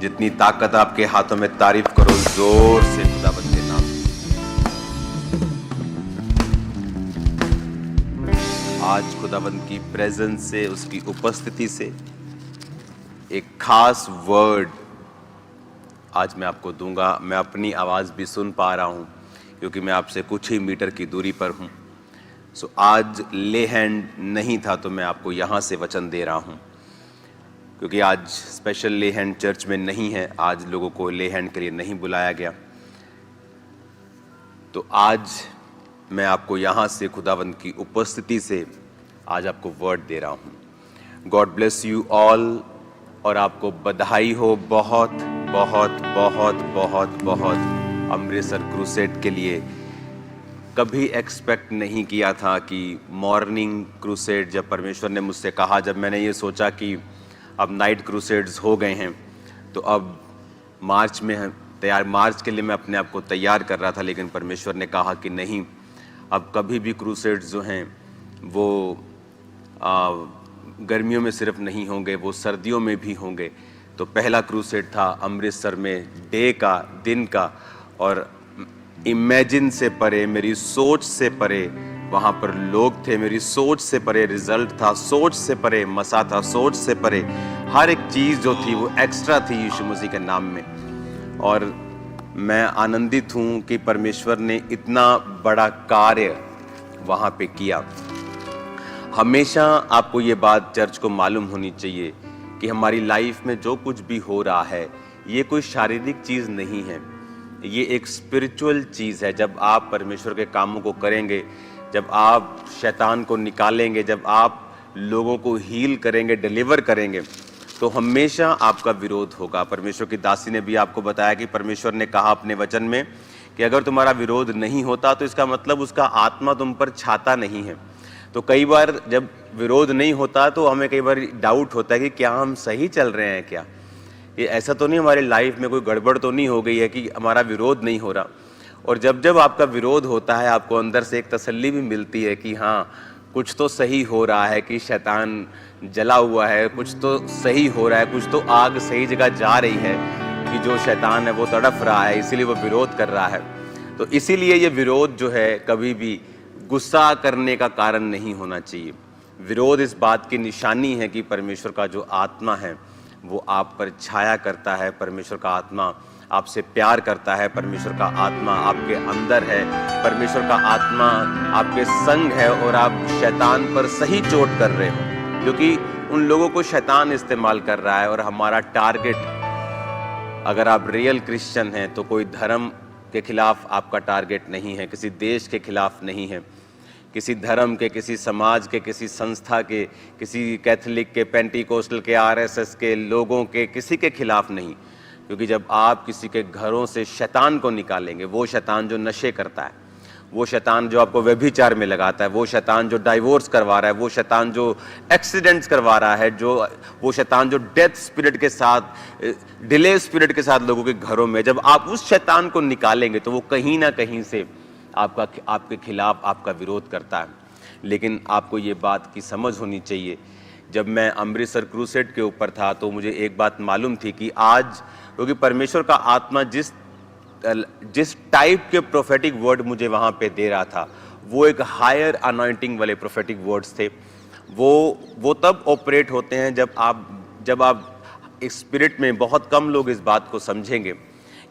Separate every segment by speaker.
Speaker 1: जितनी ताकत आपके हाथों में, तारीफ करो जोर से खुदावंद के नाम। आज खुदावंद की प्रेजेंस से, उसकी उपस्थिति से एक खास वर्ड आज मैं आपको दूंगा। मैं अपनी आवाज़ भी सुन पा रहा हूँ क्योंकि मैं आपसे कुछ ही मीटर की दूरी पर हूँ। सो आज ले हैंड नहीं था तो मैं आपको यहाँ से वचन दे रहा हूँ, क्योंकि आज स्पेशल ले हैंड चर्च में नहीं है, आज लोगों को ले हैंड के लिए नहीं बुलाया गया। तो आज मैं आपको यहाँ से खुदावंद की उपस्थिति से आज आपको वर्ड दे रहा हूँ। गॉड ब्लेस यू ऑल, और आपको बधाई हो बहुत बहुत बहुत बहुत बहुत अमृतसर क्रूसेड के लिए। कभी एक्सपेक्ट नहीं किया था कि मॉर्निंग क्रूसेड, जब परमेश्वर ने मुझसे कहा, जब मैंने ये सोचा कि अब नाइट क्रूसेड्स हो गए हैं तो अब मार्च में तैयार, मार्च के लिए मैं अपने आप को तैयार कर रहा था, लेकिन परमेश्वर ने कहा कि नहीं, अब कभी भी क्रूसेड्स जो हैं वो गर्मियों में सिर्फ नहीं होंगे, वो सर्दियों में भी होंगे। तो पहला क्रूसेड था अमृतसर में, डे का, दिन का, और इमेजिन से परे, मेरी सोच से परे वहाँ पर लोग थे, मेरी सोच से परे रिजल्ट था, सोच से परे मसा था, सोच से परे हर एक चीज़ जो थी वो एक्स्ट्रा थी यीशु मसीह के नाम में। और मैं आनंदित हूँ कि परमेश्वर ने इतना बड़ा कार्य वहाँ पे किया। हमेशा आपको ये बात चर्च को मालूम होनी चाहिए कि हमारी लाइफ में जो कुछ भी हो रहा है ये कोई शारीरिक चीज़ नहीं है, ये एक स्पिरिचुअल चीज़ है। जब आप परमेश्वर के कामों को करेंगे, जब आप शैतान को निकालेंगे, जब आप लोगों को हील करेंगे, डिलीवर करेंगे, तो हमेशा आपका विरोध होगा। परमेश्वर की दासी ने भी आपको बताया कि परमेश्वर ने कहा अपने वचन में कि अगर तुम्हारा विरोध नहीं होता तो इसका मतलब उसका आत्मा तुम पर छाता नहीं है। तो कई बार जब विरोध नहीं होता तो हमें कई बार डाउट होता है कि क्या हम सही चल रहे हैं, क्या ये ऐसा तो नहीं हमारी लाइफ में कोई गड़बड़ तो नहीं हो गई है कि हमारा विरोध नहीं हो रहा। और जब जब आपका विरोध होता है आपको अंदर से एक तसल्ली भी मिलती है कि हाँ, कुछ तो सही हो रहा है, कि शैतान जला हुआ है, कुछ तो सही हो रहा है, कुछ तो आग सही जगह जा रही है, कि जो शैतान है वो तड़फ रहा है, इसीलिए वो विरोध कर रहा है। तो इसीलिए ये विरोध जो है कभी भी गुस्सा करने का कारण नहीं होना चाहिए। विरोध इस बात की निशानी है कि परमेश्वर का जो आत्मा है वो आप पर छाया करता है, परमेश्वर का आत्मा आपसे प्यार करता है, परमेश्वर का आत्मा आपके अंदर है, परमेश्वर का आत्मा आपके संग है, और आप शैतान पर सही चोट कर रहे हो, क्योंकि उन लोगों को शैतान इस्तेमाल कर रहा है। और हमारा टारगेट, अगर आप रियल क्रिश्चियन हैं तो कोई धर्म के खिलाफ आपका टारगेट नहीं है, किसी देश के खिलाफ नहीं है, किसी धर्म के, किसी समाज के, किसी संस्था के, किसी कैथोलिक के, पेंटिकोस्टल के, आरएसएस के लोगों के, किसी के खिलाफ नहीं। क्योंकि जब आप किसी के घरों से शैतान को निकालेंगे, वो शैतान जो नशे करता है, वो शैतान जो आपको व्यभिचार में लगाता है, वो शैतान जो डाइवोर्स करवा रहा है, वो शैतान जो एक्सीडेंट्स करवा रहा है, वो शैतान जो डेथ स्पिरिट के साथ, डिले स्पिरिट के साथ लोगों के घरों में, जब आप उस शैतान को निकालेंगे तो वो कहीं ना कहीं से आपके खिलाफ आपका विरोध करता है। लेकिन आपको ये बात की समझ होनी चाहिए, जब मैं अमृतसर क्रूसेड के ऊपर था तो मुझे एक बात मालूम थी कि आज, क्योंकि परमेश्वर का आत्मा जिस टाइप के प्रोफेटिक वर्ड मुझे वहाँ पे दे रहा था वो एक हायर अनॉइंटिंग वाले प्रोफेटिक वर्ड्स थे। वो तब ऑपरेट होते हैं जब आप स्पिरिट में, बहुत कम लोग इस बात को समझेंगे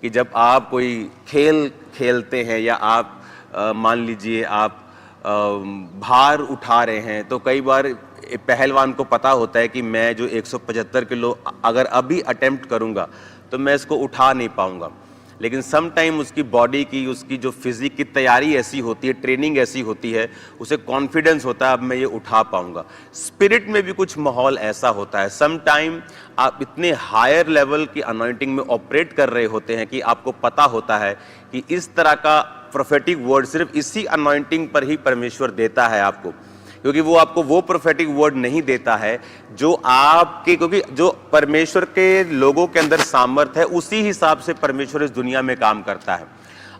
Speaker 1: कि जब आप कोई खेल खेलते हैं या आप मान लीजिए आप भार उठा रहे हैं, तो कई बार पहलवान को पता होता है कि मैं जो 175 किलो अगर अभी अटेम्प्ट करूंगा तो मैं इसको उठा नहीं पाऊंगा। लेकिन सम टाइम उसकी बॉडी की, उसकी जो फिजिक की तैयारी ऐसी होती है, ट्रेनिंग ऐसी होती है, उसे कॉन्फिडेंस होता है अब मैं ये उठा पाऊंगा। स्पिरिट में भी कुछ माहौल ऐसा होता है। सम टाइम आप इतने हायर लेवल की अनॉइंटिंग में ऑपरेट कर रहे होते हैं कि आपको पता होता है कि इस तरह का प्रोफेटिक वर्ड सिर्फ इसी अनॉइंटिंग पर ही परमेश्वर देता है आपको, क्योंकि वो आपको वो प्रोफेटिक वर्ड नहीं देता है जो आपके, क्योंकि जो परमेश्वर के लोगों के अंदर सामर्थ है उसी हिसाब से परमेश्वर इस दुनिया में काम करता है।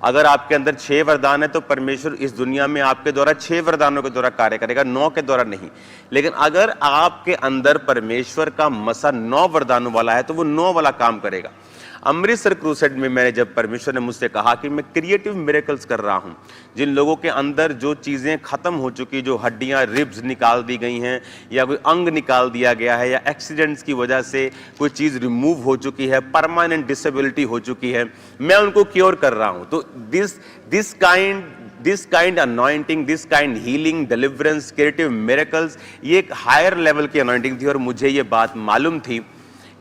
Speaker 1: अगर आपके अंदर 6 वरदान है तो परमेश्वर इस दुनिया में आपके द्वारा 6 वरदानों के द्वारा कार्य करेगा, 9 के द्वारा नहीं। लेकिन अगर आपके अंदर परमेश्वर का मसा 9 वरदानों वाला है तो वो 9 वाला काम करेगा। अमृतसर क्रूसेड में मैंने जब परमेश्वर ने मुझसे कहा कि मैं क्रिएटिव मिरेकल्स कर रहा हूं, जिन लोगों के अंदर जो चीज़ें ख़त्म हो चुकी, जो हड्डियां, रिब्स निकाल दी गई हैं, या कोई अंग निकाल दिया गया है, या एक्सीडेंट्स की वजह से कोई चीज़ रिमूव हो चुकी है, परमानेंट डिसेबिलिटी हो चुकी है, मैं उनको क्योर कर रहा हूं। तो this kind anointing, this kind healing, deliverance, creative miracles, ये एक हायर लेवल की अनॉइंटिंग थी। और मुझे ये बात मालूम थी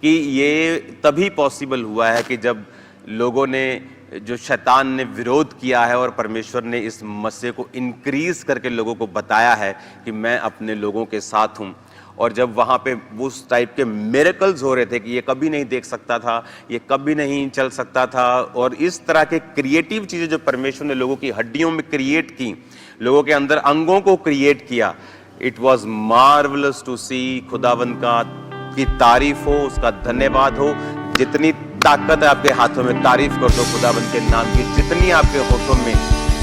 Speaker 1: कि ये तभी पॉसिबल हुआ है कि जब लोगों ने, जो शैतान ने विरोध किया है और परमेश्वर ने इस मस्से को इंक्रीज करके लोगों को बताया है कि मैं अपने लोगों के साथ हूँ। और जब वहाँ पे उस टाइप के मिरेकल्स हो रहे थे कि ये कभी नहीं देख सकता था, ये कभी नहीं चल सकता था, और इस तरह के क्रिएटिव चीज़ें जो परमेश्वर ने लोगों की हड्डियों में क्रिएट की, लोगों के अंदर अंगों को क्रिएट किया, इट वॉज मार्वलस टू सी। खुदावंद का की तारीफ हो, उसका धन्यवाद हो। जितनी ताकत है आपके हाथों में, तारीफ कर दो खुदावंद के नाम की। जितनी आपके हाथों में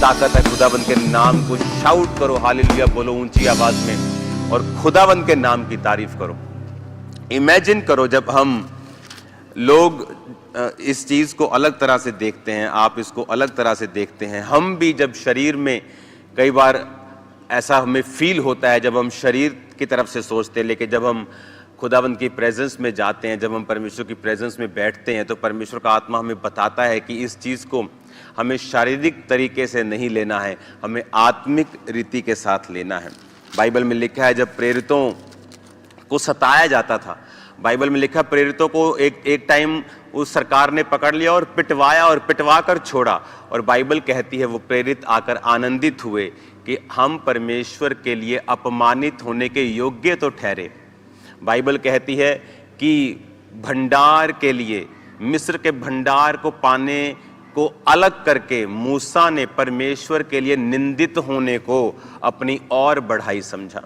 Speaker 1: ताकत है, खुदावंद के नाम को शाउट करो, हालेलुया बोलो ऊंची आवाज में, और खुदावंद के नाम की तारीफ करो। इमेजिन करो जब हम लोग इस चीज को अलग तरह से देखते हैं, आप इसको अलग तरह से देखते हैं। हम भी जब शरीर में, कई बार ऐसा हमें फील होता है जब हम शरीर की तरफ से सोचते हैं, लेकिन जब हम खुदावंद की प्रेजेंस में जाते हैं, जब हम परमेश्वर की प्रेजेंस में बैठते हैं, तो परमेश्वर का आत्मा हमें बताता है कि इस चीज़ को हमें शारीरिक तरीके से नहीं लेना है, हमें आत्मिक रीति के साथ लेना है। बाइबल में लिखा है जब प्रेरितों को सताया जाता था, बाइबल में लिखा प्रेरितों को एक टाइम उस सरकार ने पकड़ लिया और पिटवाया और पिटवा कर छोड़ा। और बाइबल कहती है वो प्रेरित आकर आनंदित हुए कि हम परमेश्वर के लिए अपमानित होने के योग्य तो ठहरे। बाइबल कहती है कि भंडार के लिए, मिस्र के भंडार को पाने को अलग करके मूसा ने परमेश्वर के लिए निंदित होने को अपनी और बढ़ाई समझा।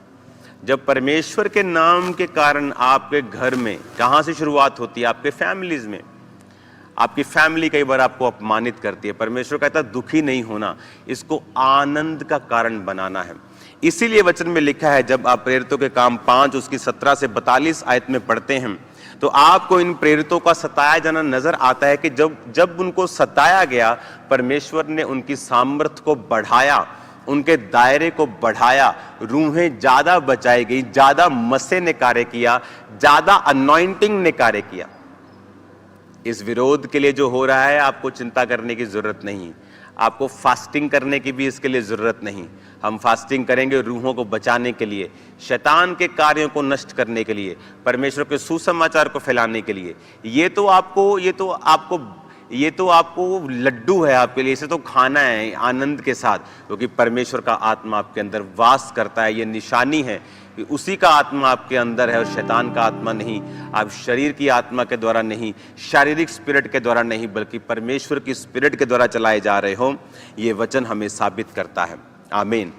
Speaker 1: जब परमेश्वर के नाम के कारण आपके घर में, कहाँ से शुरुआत होती है? आपके फैमिलीज में। आपकी फैमिली कई बार आपको अपमानित करती है, परमेश्वर कहता है दुखी नहीं होना, इसको आनंद का कारण बनाना है। इसीलिए वचन में लिखा है, जब आप प्रेरितों के काम 5 उसकी 17 से 42 आयत में पढ़ते हैं, तो आपको इन प्रेरितों का सताया जाना नजर आता है कि जब उनको सताया गया, परमेश्वर ने उनकी सामर्थ्य को बढ़ाया, उनके दायरे को बढ़ाया, रूहें ज्यादा बचाई गई, ज्यादा मस्से ने कार्य किया, ज्यादा अनॉइंटिंग ने कार्य किया। इस विरोध के लिए जो हो रहा है, आपको चिंता करने की जरूरत नहीं, आपको फास्टिंग करने की भी इसके लिए जरूरत नहीं। हम फास्टिंग करेंगे रूहों को बचाने के लिए, शैतान के कार्यों को नष्ट करने के लिए, परमेश्वर के सुसमाचार को फैलाने के लिए। ये तो आपको लड्डू है आपके लिए, इसे तो खाना है आनंद के साथ, क्योंकि परमेश्वर का आत्मा आपके अंदर वास करता है। ये निशानी है कि उसी का आत्मा आपके अंदर है और शैतान का आत्मा नहीं। आप शरीर की आत्मा के द्वारा नहीं, शारीरिक स्पिरिट के द्वारा नहीं, बल्कि परमेश्वर की स्पिरिट के द्वारा चलाए जा रहे हो। ये वचन हमें साबित करता है। आमीन।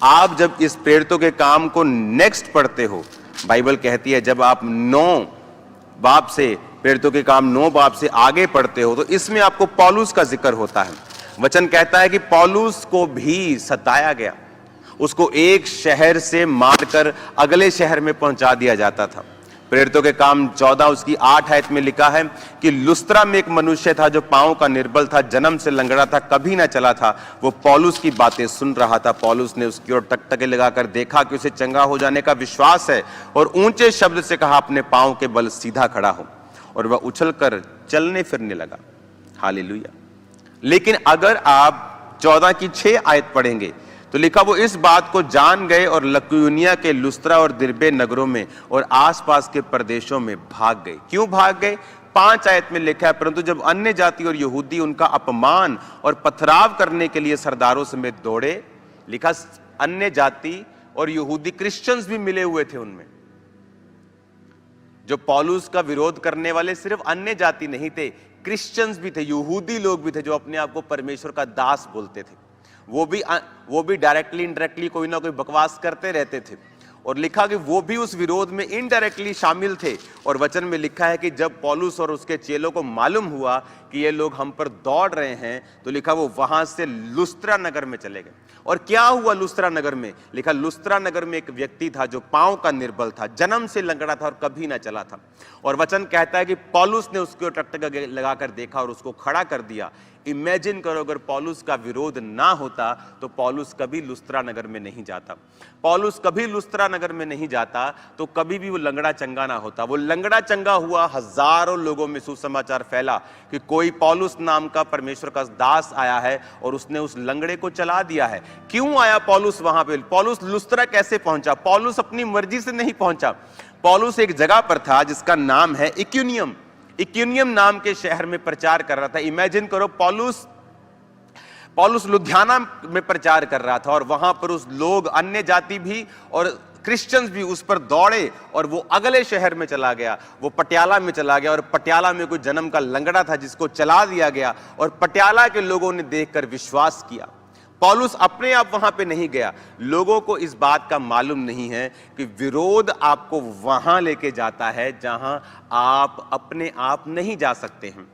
Speaker 1: आप जब इस प्रेरितों के काम को नेक्स्ट पढ़ते हो, बाइबल कहती है जब आप 9 बाब से, प्रेरितों के काम 9 बाब से आगे पढ़ते हो, तो इसमें आपको पौलुस का जिक्र होता है। वचन कहता है कि पौलुस को भी सताया गया, उसको एक शहर से मारकर अगले शहर में पहुंचा दिया जाता था। प्रेरितों के काम 14 उसकी 8 आयत में लिखा है कि लुस्त्रा में एक मनुष्य था जो पांव का निर्बल था, जन्म से लंगड़ा था, कभी ना चला था। वो पौलुस की बातें सुन रहा था। पौलुस ने उसकी ओर टकटके लगाकर देखा कि उसे चंगा हो जाने का विश्वास है, और ऊंचे शब्द से कहा अपने पांव के बल सीधा खड़ा हो, और वह उछलकर चलने फिरने लगा। हालेलुया। लेकिन अगर आप 14 की 6 आयत पढ़ेंगे तो लिखा वो इस बात को जान गए और लुकियोनिया के लुस्त्रा और दिरबे नगरों में और आसपास के प्रदेशों में भाग गए। क्यों भाग गए? 5 आयत में लिखा है, परंतु जब अन्य जाति और यहूदी उनका अपमान और पथराव करने के लिए सरदारों समेत दौड़े। लिखा अन्य जाति और यहूदी, क्रिश्चियंस भी मिले हुए थे उनमें। जो पौलुस का विरोध करने वाले सिर्फ अन्य जाति नहीं थे, क्रिश्चियंस भी थे, यहूदी लोग भी थे जो अपने आप को परमेश्वर का दास बोलते थे। वो भी डायरेक्टली इनडायरेक्टली कोई ना कोई बकवास करते रहते थे। और लिखा कि वो भी उस विरोध में इनडायरेक्टली शामिल थे। और वचन में लिखा है कि जब पौलुस और उसके चेलों को मालूम हुआ कि ये लोग हम पर दौड़ रहे हैं, तो लिखा वो वहां से लुस्त्रा नगर में चले गए। और क्या हुआ लुस्त्रा नगर में? लिखा लुस्त्रा नगर में एक व्यक्ति था जो पांव का निर्बल था, जन्म से लंगड़ा था और कभी ना चला था। और वचन कहता है कि पौलुस ने उसको टकटक लगाकर देखा और उसको खड़ा कर दिया। इमेजिन करो, अगर पौलुस का विरोध ना होता तो पौलुस कभी लुस्त्रा नगर में नहीं जाता। पौलुस कभी लुस्त्रा नगर में नहीं जाता तो कभी भी वो लंगड़ा चंगा ना होता। वो लंगड़ा चंगा हुआ, हजारों लोगों में सुसमाचार फैला कि कोई पौलुस नाम का परमेश्वर का दास आया है और उसने उस लंगड़े को चला दिया है। क्यों आया पौलुस वहां पे? पौलुस लुस्त्रा कैसे पहुंचा? पौलुस अपनी मर्जी से नहीं पहुंचा। पौलुस एक जगह पर था जिसका नाम है इक्यूनियम। इक्यूनियम नाम के शहर में प्रचार कर रहा था। इमेजिन करो, पौलुस लुधियाना में प्रचार कर रहा था और वहां पर उस लोग, अन्य जाति भी और क्रिश्चियंस भी उस पर दौड़े और वो अगले शहर में चला गया। वो पटियाला में चला गया और पटियाला में कोई जन्म का लंगड़ा था जिसको चला दिया गया और पटियाला के लोगों ने देखकर विश्वास किया। पौलुस अपने आप वहां पे नहीं गया। लोगों को इस बात का मालूम नहीं है कि विरोध आपको वहां लेके जाता है जहां आप अपने आप नहीं जा सकते हैं।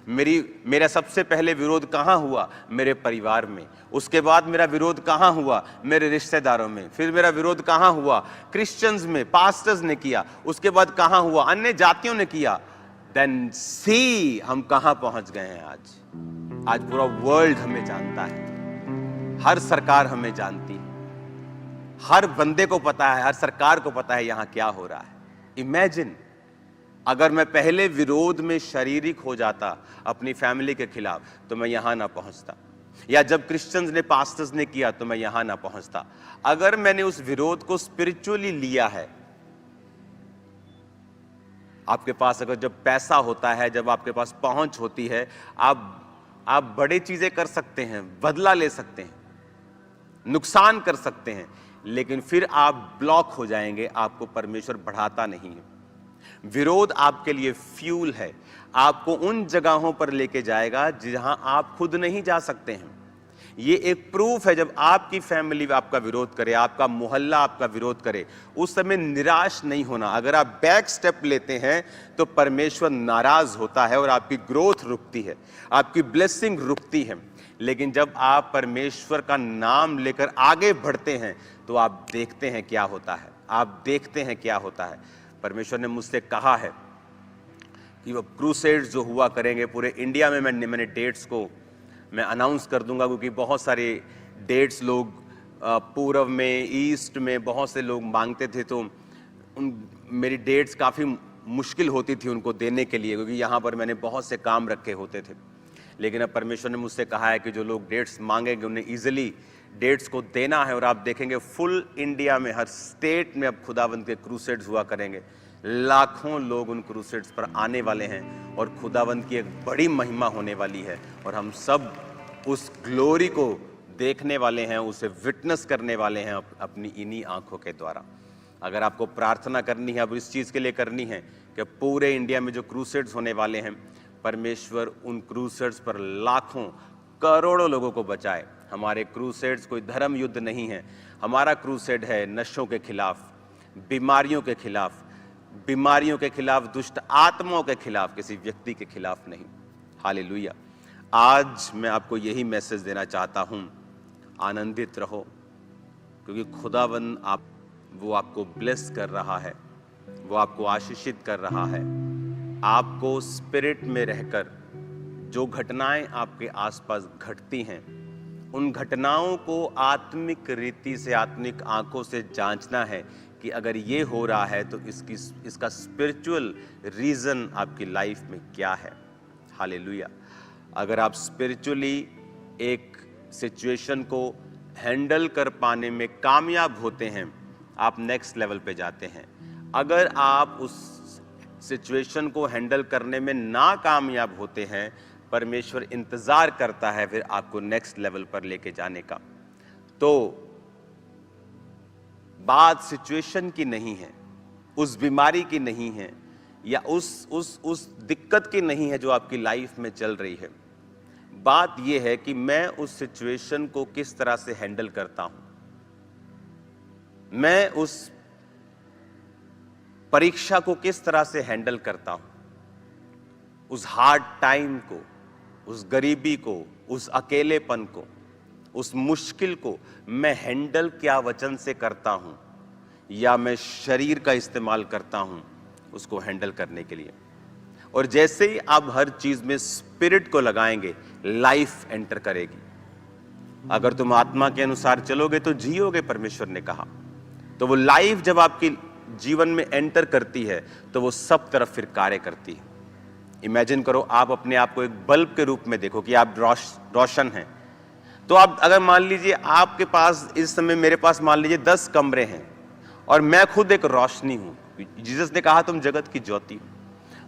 Speaker 1: मेरा सबसे पहले विरोध कहां हुआ? मेरे परिवार में। उसके बाद मेरा विरोध कहां हुआ? मेरे रिश्तेदारों में। फिर मेरा विरोध कहां हुआ? क्रिश्चियंस में, पास्टर्स ने किया। उसके बाद कहां हुआ? अन्य जातियों ने किया। देन सी हम कहां पहुंच गए हैं आज पूरा वर्ल्ड हमें जानता है, हर सरकार हमें जानती है, हर बंदे को पता है, हर सरकार को पता है यहां क्या हो रहा है। इमेजिन अगर मैं पहले विरोध में शारीरिक हो जाता अपनी फैमिली के खिलाफ तो मैं यहां ना पहुंचता, या जब क्रिश्चियंस ने, पास्टर्स ने किया तो मैं यहां ना पहुंचता। अगर मैंने उस विरोध को स्पिरिचुअली लिया है, आपके पास अगर जब पैसा होता है, जब आपके पास पहुंच होती है, आप बड़े चीजें कर सकते हैं, बदला ले सकते हैं, नुकसान कर सकते हैं, लेकिन फिर आप ब्लॉक हो जाएंगे, आपको परमेश्वर बढ़ाता नहीं है। विरोध आपके लिए फ्यूल है, आपको उन जगहों पर लेके जाएगा जहां आप खुद नहीं जा सकते हैं। ये एक प्रूफ है, जब आपकी फैमिली आपका विरोध करे, आपका मोहल्ला आपका विरोध करे, उस समय निराश नहीं होना। अगर आप बैक स्टेप लेते हैं तो परमेश्वर नाराज होता है और आपकी ग्रोथ रुकती है, आपकी ब्लेसिंग रुकती है। लेकिन जब आप परमेश्वर का नाम लेकर आगे बढ़ते हैं तो आप देखते हैं क्या होता है, आप देखते हैं क्या होता है। परमेश्वर ने मुझसे कहा है कि वो क्रूसेड्स जो हुआ करेंगे पूरे इंडिया में, मैंने डेट्स को मैं अनाउंस कर दूंगा, क्योंकि बहुत सारे डेट्स लोग पूर्व में, ईस्ट में बहुत से लोग मांगते थे, तो मेरी डेट्स काफ़ी मुश्किल होती थी उनको देने के लिए, क्योंकि यहाँ पर मैंने बहुत से काम रखे होते थे। लेकिन अब परमेश्वर ने मुझसे कहा है कि जो लोग डेट्स मांगेंगे उन्हें ईजिली डेट्स को देना है, और आप देखेंगे फुल इंडिया में, हर स्टेट में अब खुदावंद के क्रूसेड्स हुआ करेंगे। लाखों लोग उन क्रूसेड्स पर आने वाले हैं और खुदावंद की एक बड़ी महिमा होने वाली है, और हम सब उस ग्लोरी को देखने वाले हैं, उसे विटनेस करने वाले हैं अपनी इन्हीं आंखों के द्वारा। अगर आपको प्रार्थना करनी है, अब इस चीज़ के लिए करनी है कि पूरे इंडिया में जो क्रूसेड्स होने वाले हैं, परमेश्वर उन क्रूसेड्स पर लाखों करोड़ों लोगों को बचाए। हमारे क्रूसेड्स कोई धर्म युद्ध नहीं है, हमारा क्रूसेड है नशों के खिलाफ, बीमारियों के खिलाफ, दुष्ट आत्माओं के खिलाफ, किसी व्यक्ति के खिलाफ नहीं। हालेलुया। आज मैं आपको यही मैसेज देना चाहता हूं, आनंदित रहो, क्योंकि खुदावंद वो आपको ब्लेस कर रहा है, वो आपको आशीषित कर रहा है। आपको स्पिरिट में रहकर जो घटनाएं आपके आसपास घटती हैं, उन घटनाओं को आत्मिक रीति से, आत्मिक आंखों से जांचना है कि अगर ये हो रहा है तो इसका स्पिरिचुअल रीजन आपकी लाइफ में क्या है। हालेलुया। अगर आप स्पिरिचुअली एक सिचुएशन को हैंडल कर पाने में कामयाब होते हैं, आप नेक्स्ट लेवल पे जाते हैं। अगर आप उस सिचुएशन को हैंडल करने में नाकामयाब होते हैं, परमेश्वर इंतजार करता है फिर आपको नेक्स्ट लेवल पर लेके जाने का। तो बात सिचुएशन की नहीं है, उस बीमारी की नहीं है, या उस दिक्कत की नहीं है जो आपकी लाइफ में चल रही है। बात यह है कि मैं उस सिचुएशन को किस तरह से हैंडल करता हूं, मैं उस परीक्षा को किस तरह से हैंडल करता हूं, उस हार्ड टाइम को, उस गरीबी को, उस अकेलेपन को, उस मुश्किल को मैं हैंडल क्या वचन से करता हूं या मैं शरीर का इस्तेमाल करता हूं उसको हैंडल करने के लिए। और जैसे ही आप हर चीज में स्पिरिट को लगाएंगे, लाइफ एंटर करेगी। अगर तुम आत्मा के अनुसार चलोगे तो जियोगे, परमेश्वर ने कहा। तो वो लाइफ जब आपके जीवन में एंटर करती है तो वो सब तरफ फिर कार्य करती है। इमेजिन करो, आप अपने आप को एक बल्ब के रूप में देखो कि आप रोशन हैं। तो आप अगर मान लीजिए आपके पास इस समय, मेरे पास मान लीजिए 10 कमरे हैं और मैं खुद एक रोशनी हूं। जीसस ने कहा तुम जगत की ज्योति हो।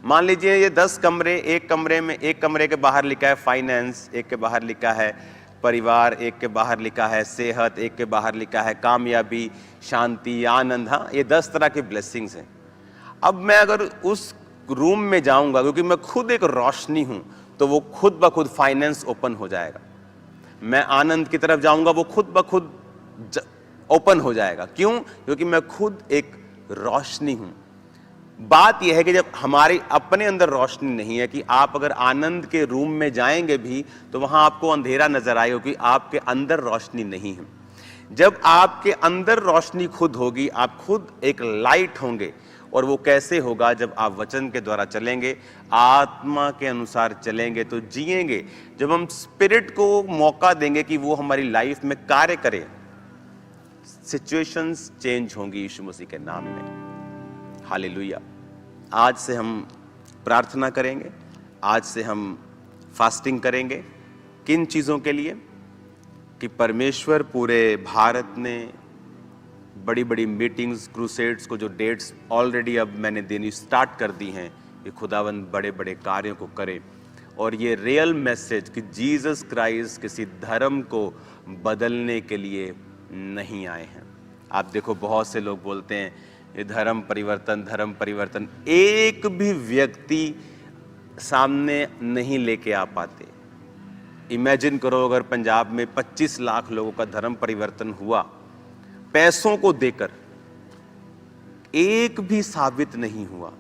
Speaker 1: मान लीजिए ये 10 कमरे, एक कमरे के बाहर लिखा है फाइनेंस, एक के बाहर लिखा है परिवार, एक के बाहर लिखा है सेहत, एक के बाहर लिखा है कामयाबी, शांति, आनंद। हाँ, ये 10 तरह के ब्लेसिंग्स हैं। अब मैं अगर उस रूम में जाऊंगा, क्योंकि मैं खुद एक रोशनी हूं, तो वो खुद ब खुद फाइनेंस ओपन हो जाएगा। मैं आनंद की तरफ जाऊंगा, वो खुद ब खुद ओपन हो जाएगा। क्यों? क्योंकि मैं खुद एक रोशनी हूं। बात यह है कि जब हमारे अपने अंदर रोशनी नहीं है, कि आप अगर आनंद के रूम में जाएंगे भी तो वहां आपको अंधेरा नजर आएगा, क्योंकि आपके अंदर रोशनी नहीं है। जब आपके अंदर रोशनी खुद होगी, आप खुद एक लाइट होंगे। और वो कैसे होगा? जब आप वचन के द्वारा चलेंगे, आत्मा के अनुसार चलेंगे तो जिएंगे। जब हम स्पिरिट को मौका देंगे कि वो हमारी लाइफ में कार्य करे, सिचुएशंस चेंज होंगी यीशु मसीह के नाम में। हालेलुया। आज से हम प्रार्थना करेंगे, आज से हम फास्टिंग करेंगे। किन चीज़ों के लिए? कि परमेश्वर पूरे भारत में बड़ी बड़ी मीटिंग्स, क्रूसेड्स को जो डेट्स ऑलरेडी अब मैंने देनी स्टार्ट कर दी हैं, ये खुदावंद बड़े बड़े कार्यों को करे। और ये रियल मैसेज कि जीसस क्राइस्ट किसी धर्म को बदलने के लिए नहीं आए हैं। आप देखो, बहुत से लोग बोलते हैं ये धर्म परिवर्तन। एक भी व्यक्ति सामने नहीं लेके आ पाते। इमेजिन करो, अगर पंजाब में 25 लाख लोगों का धर्म परिवर्तन हुआ पैसों को देकर, एक भी साबित नहीं हुआ।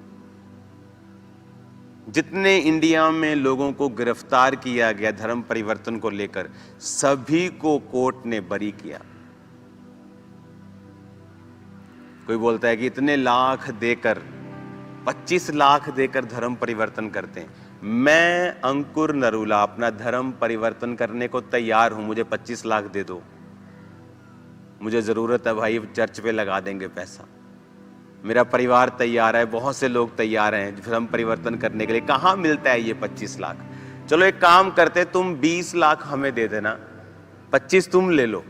Speaker 1: जितने इंडिया में लोगों को गिरफ्तार किया गया धर्म परिवर्तन को लेकर, सभी को कोर्ट ने बरी किया। कोई बोलता है कि इतने लाख देकर, 25 लाख देकर धर्म परिवर्तन करते हैं। मैं अंकुर नरूला अपना धर्म परिवर्तन करने को तैयार हूं। मुझे 25 लाख दे दो, मुझे जरूरत है भाई, चर्च पे लगा देंगे पैसा। मेरा परिवार तैयार है, बहुत से लोग तैयार हैं धर्म परिवर्तन करने के लिए। कहां मिलता है ये 25 लाख? चलो एक काम करते, तुम 20 लाख हमें दे देना, 25 तुम ले लो,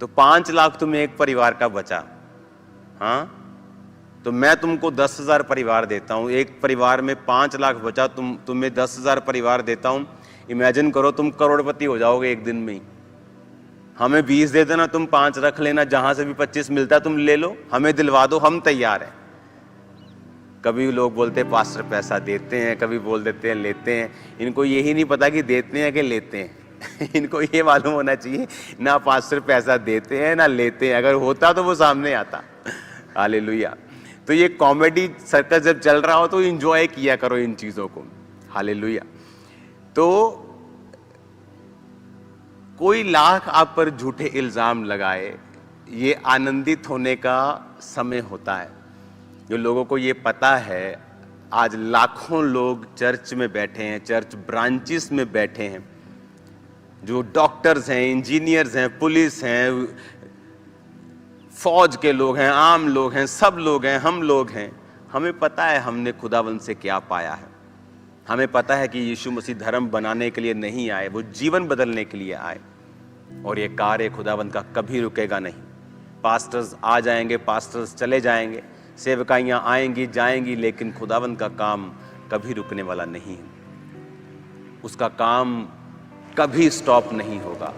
Speaker 1: तो 5 लाख तुम्हें एक परिवार का बचा। हाँ, तो मैं तुमको 10,000 परिवार देता हूं, एक परिवार में 5 लाख बचा, तुम्हें 10,000 परिवार देता हूं। इमेजिन करो, तुम करोड़पति हो जाओगे एक दिन में ही। हमें 20 दे देना, तुम 5 रख लेना, जहां से भी 25 मिलता तुम ले लो, हमें दिलवा दो, हम तैयार हैं। कभी लोग बोलते हैं पास्टर पैसा देते हैं, कभी बोल देते हैं लेते हैं। इनको यही नहीं पता कि देते हैं कि लेते हैं। इनको ये मालूम होना चाहिए ना पास्टर पैसा देते हैं ना लेते हैं। अगर होता तो वो सामने आता। हालेलुया। तो ये कॉमेडी सर्कस जब चल रहा हो तो एंजॉय किया करो इन चीजों को। हालेलुया। तो कोई लाख आप पर झूठे इल्जाम लगाए, ये आनंदित होने का समय होता है। जो लोगों को ये पता है, आज लाखों लोग चर्च में बैठे हैं, चर्च ब्रांचेस में बैठे हैं, जो डॉक्टर्स हैं, इंजीनियर्स हैं, पुलिस हैं, फौज के लोग हैं, आम लोग हैं, सब लोग हैं, हम लोग हैं। हमें पता है हमने खुदावंद से क्या पाया है। हमें पता है कि यीशु मसीह धर्म बनाने के लिए नहीं आए, वो जीवन बदलने के लिए आए। और ये कार्य खुदावंद का कभी रुकेगा नहीं। पास्टर्स आ जाएंगे, पास्टर्स चले जाएंगे, सेवकाइयाँ आएंगी जाएंगी, लेकिन खुदावंद का काम कभी रुकने वाला नहीं है। उसका काम कभी स्टॉप नहीं होगा,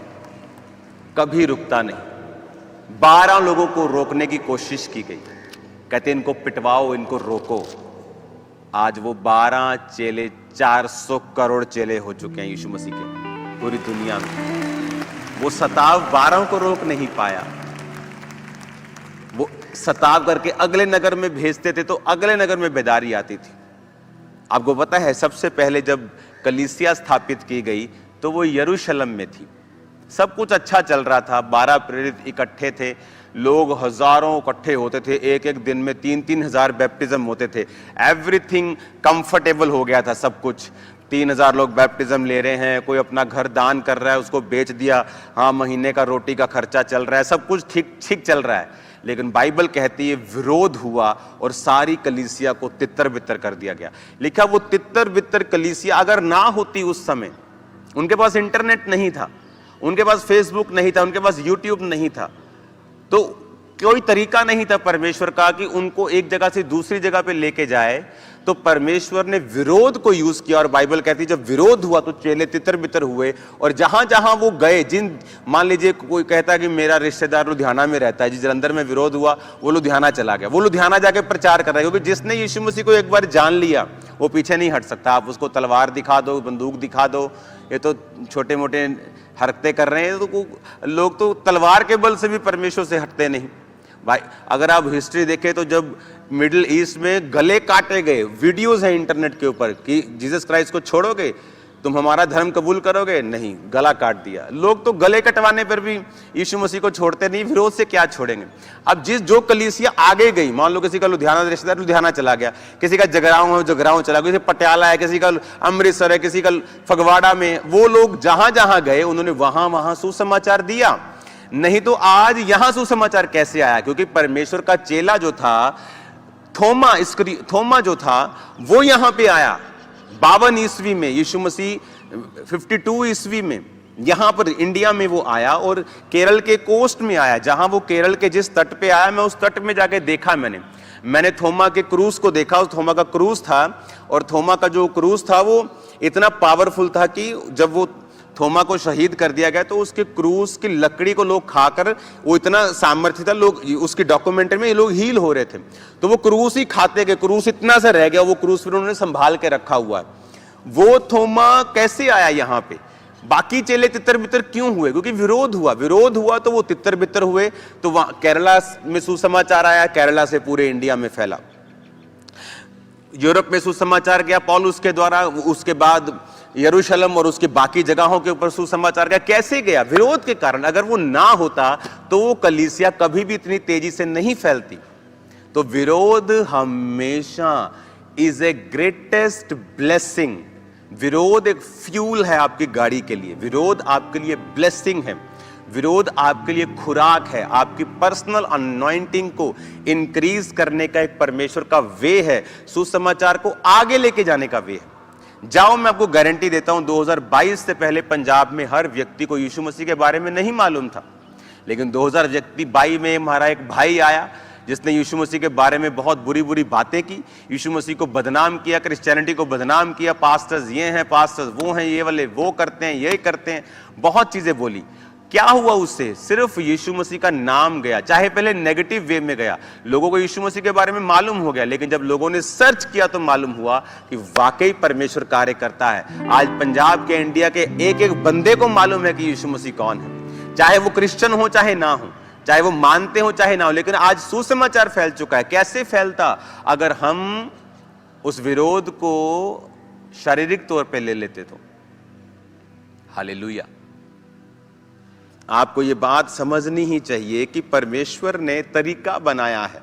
Speaker 1: कभी रुकता नहीं। 12 लोगों को रोकने की कोशिश की गई, कहते इनको पिटवाओ, इनको रोको। आज वो 12 चेले 400 करोड़ चेले हो चुके हैं यीशु मसीह के पूरी दुनिया में। वो 12 को रोक नहीं पाया। वो सताव करके अगले नगर में भेजते थे, तो अगले नगर में बेदारी आती थी। आपको पता है सबसे पहले जब कलीसिया स्थापित की गई तो वो यरूशलेम में थी। सब कुछ अच्छा चल रहा था, 12 प्रेरित इकट्ठे थे, लोग हजारों इकट्ठे होते थे, एक एक दिन में 3-3 हजार बैप्टिज्म होते थे। एवरीथिंग कंफर्टेबल हो गया था, सब कुछ। 3,000 लोग बैप्टिज्म ले रहे हैं, कोई अपना घर दान कर रहा है, उसको बेच दिया, हाँ महीने का रोटी का खर्चा चल रहा है, सब कुछ ठीक ठीक चल रहा है। लेकिन बाइबल कहती है विरोध हुआ और सारी कलीसिया को तितर बितर कर दिया गया। लिखा वो तितर बितर कलीसिया अगर ना होती उस समय, उनके पास इंटरनेट नहीं था, उनके पास फेसबुक नहीं था, उनके पास यूट्यूब नहीं था, तो कोई तरीका नहीं था परमेश्वर का कि उनको एक जगह से दूसरी जगह पे लेके जाए। तो परमेश्वर ने विरोध को यूज किया, और बाइबल कहती है जब विरोध हुआ तो चेले तितर बितर हुए, और जहां जहां वो गए, जिन मान लीजिए कोई कहता है कि मेरा रिश्तेदार लुधियाना में रहता है, जिस जलंधर में विरोध हुआ वो लुधियाना चला गया, वो लुधियाना जाके प्रचार कर रहा है, क्योंकि जिसने यीशु मसीह को एक बार जान लिया वो पीछे नहीं हट सकता। आप उसको तलवार दिखा दो, बंदूक दिखा दो, ये तो छोटे मोटे हरकतें कर रहे हैं, तो लोग तो तलवार के बल से भी परमेश्वर से हटते नहीं। भाई अगर आप हिस्ट्री देखें तो जब मिडिल ईस्ट में गले काटे गए, वीडियोस हैं इंटरनेट के ऊपर कि जीसस क्राइस्ट को छोड़ोगे, तुम हमारा धर्म कबूल करोगे, नहीं, गला काट दिया। लोग तो गले कटवाने पर भी यीशु मसीह को छोड़ते नहीं, विरोध से क्या छोड़ेंगे। अब जो कलीसिया आगे गई, मान लो किसी का लुधियाना रिश्तेदार लुधियाना चला गया, किसी का जगरांव है जगरांव चला गया, किसी पटियाला है, किसी का अमृतसर है, किसी का फगवाड़ा में, वो लोग जहां जहां गए उन्होंने वहां वहां सुसमाचार दिया। नहीं तो आज यहां सुसमाचार कैसे आया? क्योंकि परमेश्वर का चेला जो था थोमा जो था वो यहां पे आया 52 ईस्वी में, यीशु मसीह 52 ईस्वी में यहां पर इंडिया में वो आया, और केरल के कोस्ट में आया। जहां वो केरल के जिस तट पे आया, मैं उस तट में जाके देखा, मैंने थोमा के क्रूज को देखा। उस थोमा का क्रूज था, और थोमा का जो क्रूज था वो इतना पावरफुल था कि जब वो थोमा को शहीद कर दिया गया तो उसके क्रूज की लकड़ी को लोग खाकर, वो इतना सामर्थ्य था, लोग उसकी डॉक्यूमेंट्री में ये लोग हील हो रहे थे, तो वो क्रूज ही खाते गए, क्रूज इतना सा रह गया, वो क्रूज फिर उन्होंने संभाल के रखा हुआ है। वो थोमा कैसे आया यहाँ पे? बाकी चेले तितर बितर क्यों हुए? क्योंकि विरोध हुआ तो वो तितर बितर हुए। तो वहां केरला में सुसमाचार आया, केरला से पूरे इंडिया में फैला, यूरोप में सुसमाचार गया पौलुस के द्वारा, उसके बाद यरूशलेम और उसके बाकी जगहों के ऊपर सुसमाचार गया। कैसे गया? विरोध के कारण। अगर वो ना होता तो वो कलीसिया कभी भी इतनी तेजी से नहीं फैलती। तो विरोध हमेशा इज ए ग्रेटेस्ट ब्लेसिंग। विरोध एक फ्यूल है आपकी गाड़ी के लिए, विरोध आपके लिए ब्लेसिंग है, विरोध आपके लिए खुराक है, आपकी पर्सनल अनॉइंटिंग को इंक्रीज करने का एक परमेश्वर का वे है, सुसमाचार को आगे लेके जाने का वे है। जाओ, मैं आपको गारंटी देता हूं 2022 से पहले पंजाब में हर व्यक्ति को यीशु मसीह के बारे में नहीं मालूम था, लेकिन 2022 में हमारा एक भाई आया जिसने यीशु मसीह के बारे में बहुत बुरी बुरी बातें की, यीशु मसीह को बदनाम किया, क्रिश्चियनिटी को बदनाम किया, पास्टर्स ये हैं, पास्टर्स वो हैं, ये वाले वो करते हैं, ये करते हैं, बहुत चीजें बोली। क्या हुआ उससे? सिर्फ यीशु मसीह का नाम गया, चाहे पहले नेगेटिव वे में गया, लोगों को यीशु मसीह के बारे में मालूम हो गया, लेकिन जब लोगों ने सर्च किया तो मालूम हुआ कि वाकई परमेश्वर कार्य करता है। आज पंजाब के, इंडिया के एक एक बंदे को मालूम है कि यीशु मसीह कौन है, चाहे वो क्रिश्चियन हो चाहे ना हो, चाहे वो मानते हो चाहे ना हो, लेकिन आज सुसमाचार फैल चुका है। कैसे फैलता? अगर हम उस विरोध को शारीरिक तौर पे ले लेते तो। हालेलुया। आपको ये बात समझनी ही चाहिए कि परमेश्वर ने तरीका बनाया है,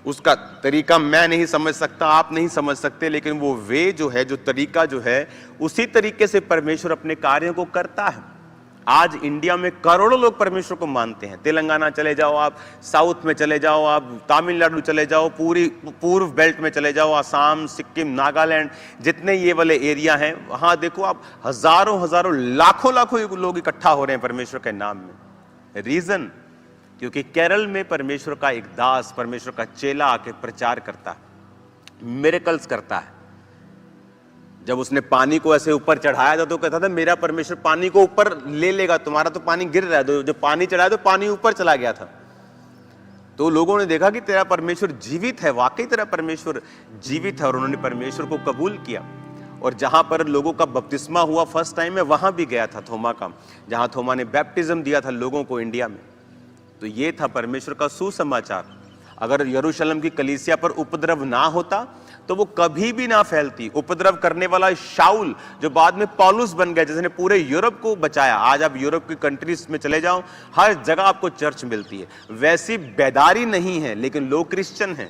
Speaker 1: उसका तरीका मैं नहीं समझ सकता, आप नहीं समझ सकते, लेकिन वो वे जो है, जो तरीका जो है, उसी तरीके से परमेश्वर अपने कार्यों को करता है। आज इंडिया में करोड़ों लोग परमेश्वर को मानते हैं। तेलंगाना चले जाओ आप, साउथ में चले जाओ आप, तमिलनाडु चले जाओ, पूरी पूर्व बेल्ट में चले जाओ, असम, सिक्किम, नागालैंड, जितने ये वाले एरिया हैं, वहां देखो आप, हजारों हजारों लाखों लाखों लोग इकट्ठा हो रहे हैं परमेश्वर के नाम में। रीजन? क्योंकि केरल में परमेश्वर का एक दास, परमेश्वर का चेला आके प्रचार करता है, मिरेकल्स करता है। जब उसने पानी को ऐसे ऊपर चढ़ाया था तो कहता था मेरा परमेश्वर पानी को ऊपर ले लेगा, तुम्हारा तो पानी गिर रहा है। जब पानी चढ़ाया तो पानी ऊपर चला गया था। तो लोगों ने देखा कि तेरा परमेश्वर जीवित है, वाकई तेरा परमेश्वर जीवित है, और उन्होंने परमेश्वर को कबूल किया। और जहां पर लोगों का बपतिस्मा हुआ फर्स्ट टाइम, में वहां भी गया था थोमा का, जहां थोमा ने बैप्टिज्म दिया था लोगों को इंडिया में। तो ये था परमेश्वर का सुसमाचार। अगर यरूशलेम की कलीसिया पर उपद्रव ना होता तो वो कभी भी ना फैलती। उपद्रव करने वाला शाऊल जो बाद में पौलुस बन गया, जिसने पूरे यूरोप को बचाया। आज आप यूरोप की कंट्रीज में चले जाओ, हर जगह आपको चर्च मिलती है। वैसी बेदारी नहीं है, लेकिन लोग क्रिश्चियन हैं।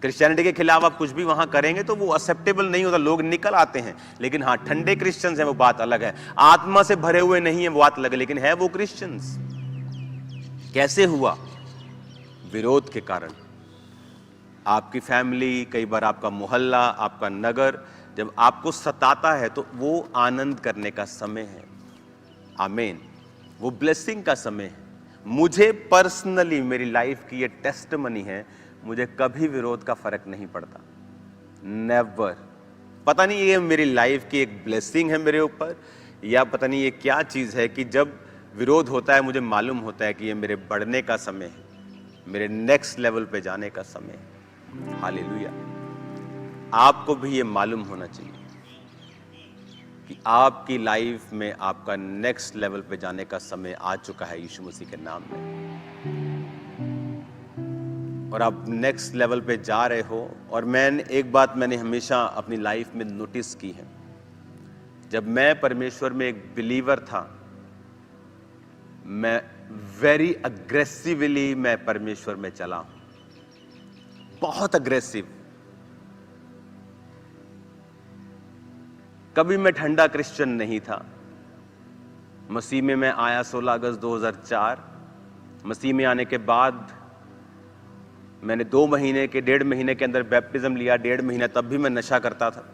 Speaker 1: क्रिश्चियनिटी के खिलाफ आप कुछ भी वहां करेंगे तो वो एक्सेप्टेबल नहीं होता, लोग निकल आते हैं। लेकिन हाँ, ठंडे क्रिश्चियंस हैं, वो बात अलग है। आत्मा से भरे हुए नहीं है, वो बात अलग है, लेकिन है वो क्रिश्चियंस। कैसे हुआ? विरोध के कारण। आपकी फैमिली, कई बार आपका मोहल्ला, आपका नगर जब आपको सताता है तो वो आनंद करने का समय है। आमीन। वो ब्लेसिंग का समय है। मुझे पर्सनली, मेरी लाइफ की ये टेस्टमनी है, मुझे कभी विरोध का फर्क नहीं पड़ता। नेवर। पता नहीं ये मेरी लाइफ की एक ब्लेसिंग है मेरे ऊपर, या पता नहीं ये क्या चीज है कि जब विरोध होता है मुझे मालूम होता है कि ये मेरे बढ़ने का समय है, मेरे नेक्स्ट लेवल पे जाने का समय है। हालेलुया। आपको भी ये मालूम होना चाहिए कि आपकी लाइफ में आपका नेक्स्ट लेवल पे जाने का समय आ चुका है यीशु मसीह के नाम में, और आप नेक्स्ट लेवल पे जा रहे हो। और एक बात मैंने हमेशा अपनी लाइफ में नोटिस की है, जब मैं परमेश्वर में एक बिलीवर था, मैं वेरी अग्रेसिवली मैं परमेश्वर में चला हूं, बहुत अग्रेसिव। कभी मैं ठंडा क्रिश्चियन नहीं था। मसीह में मैं आया 16 अगस्त 2004। मसीह में आने के बाद मैंने 1.5 महीने के अंदर बैप्टिज्म लिया। 1.5 महीना तब भी मैं नशा करता था।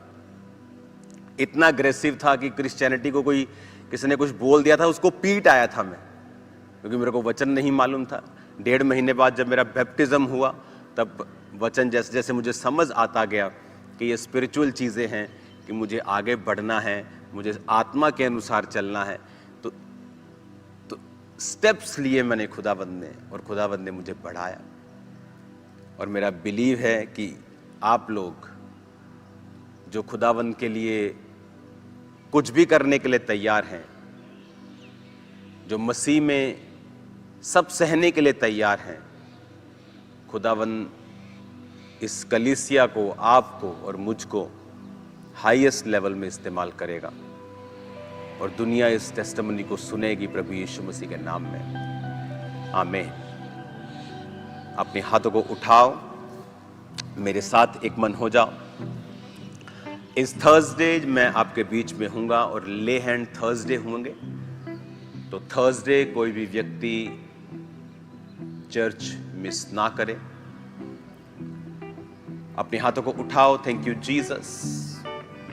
Speaker 1: इतना अग्रेसिव था कि क्रिश्चियनिटी को कोई किसी ने कुछ बोल दिया था, उसको पीट आया था मैं, क्योंकि मेरे को वचन नहीं मालूम था। 1.5 महीने बाद जब मेरा बैप्टिज्म हुआ, तब वचन जैसे जैसे मुझे समझ आता गया कि ये स्पिरिचुअल चीज़ें हैं, कि मुझे आगे बढ़ना है, मुझे आत्मा के अनुसार चलना है, तो स्टेप्स लिए मैंने खुदावंद ने, और खुदावंद ने मुझे बढ़ाया। और मेरा बिलीव है कि आप लोग जो खुदावंद के लिए कुछ भी करने के लिए तैयार हैं, जो मसीह में सब सहने के लिए तैयार हैं, खुदावंद इस कलीसिया को, आपको और मुझको हाईएस्ट लेवल में इस्तेमाल करेगा, और दुनिया इस टेस्टिमनी को सुनेगी प्रभु यीशु मसीह के नाम में। आमीन। अपने हाथों को उठाओ, मेरे साथ एक मन हो जाओ। इस थर्सडे मैं आपके बीच में हूँगा, और ले हैंड थर्सडे होंगे। तो थर्सडे कोई भी व्यक्ति चर्च मिस ना करे। अपने हाथों को उठाओ। Thank you Jesus.